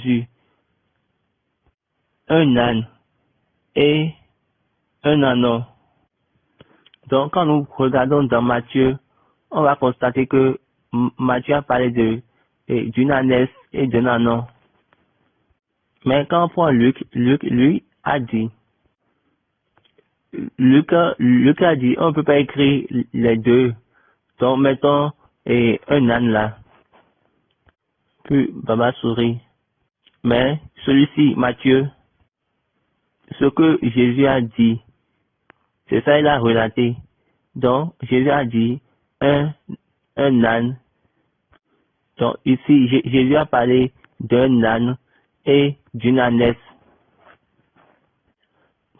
Jésus un âne et un âneau. Donc, quand nous regardons dans Matthieu, on va constater que Matthieu a parlé d'une ânesse et d'un âneau. Mais quand on prend Luc, lui a dit, Luc a dit, on ne peut pas écrire les deux. Donc, mettons un âne là. Puis, Baba sourit. Mais, celui-ci, Matthieu, ce que Jésus a dit, c'est ça il a relaté. Donc, Jésus a dit, un âne. Donc, ici, Jésus a parlé d'un âne et d'une ânesse.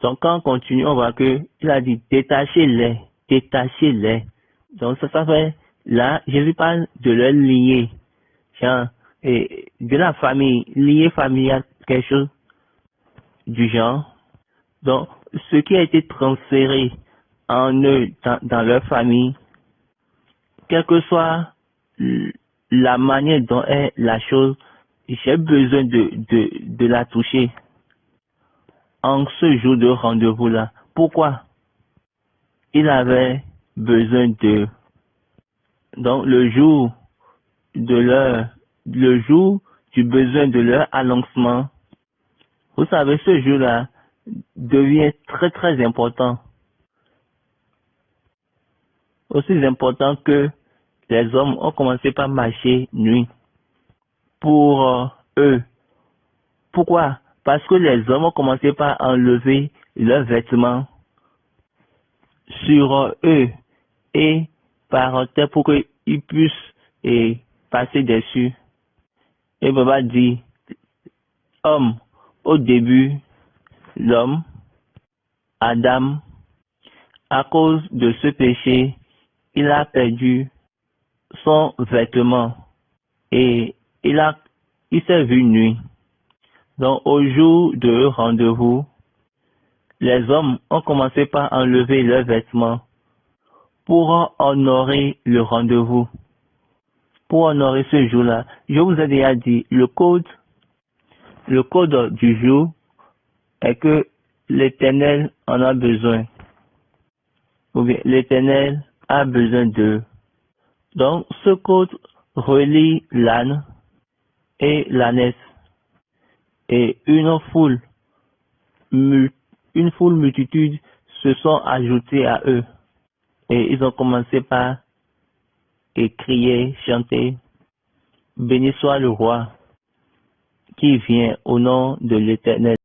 Donc, quand on continue, on voit que il a dit détachez-les. Donc, ça fait, là, Jésus parle de leur lier. Genre, et de la famille, lier familial, quelque chose du genre. Donc, ce qui a été transféré en eux, dans leur famille, quelle que soit la manière dont est la chose, j'ai besoin de la toucher en ce jour de rendez-vous-là. Pourquoi? Il avait besoin de... Donc, le jour du besoin de leur annoncement, vous savez, ce jour-là devient très très important. Aussi important que les hommes ont commencé par marcher nuit. Pour eux. Pourquoi? Parce que les hommes ont commencé par enlever leurs vêtements sur eux et par terre pour qu'ils puissent passer dessus. Et Baba dit, homme, au début, l'homme, Adam, à cause de ce péché, il a perdu son vêtement et il s'est vu nu. Donc, au jour de rendez-vous, les hommes ont commencé par enlever leurs vêtements pour honorer le rendez-vous. Pour honorer ce jour-là, je vous ai déjà dit, le code du jour est que l'Éternel en a besoin. Ou bien, l'Éternel a besoin d'eux. Donc, ce code relie l'âne et l'ânesse. Et une foule multitude se sont ajoutées à eux. Et ils ont commencé par crier, chanter, béni soit le roi qui vient au nom de l'Éternel.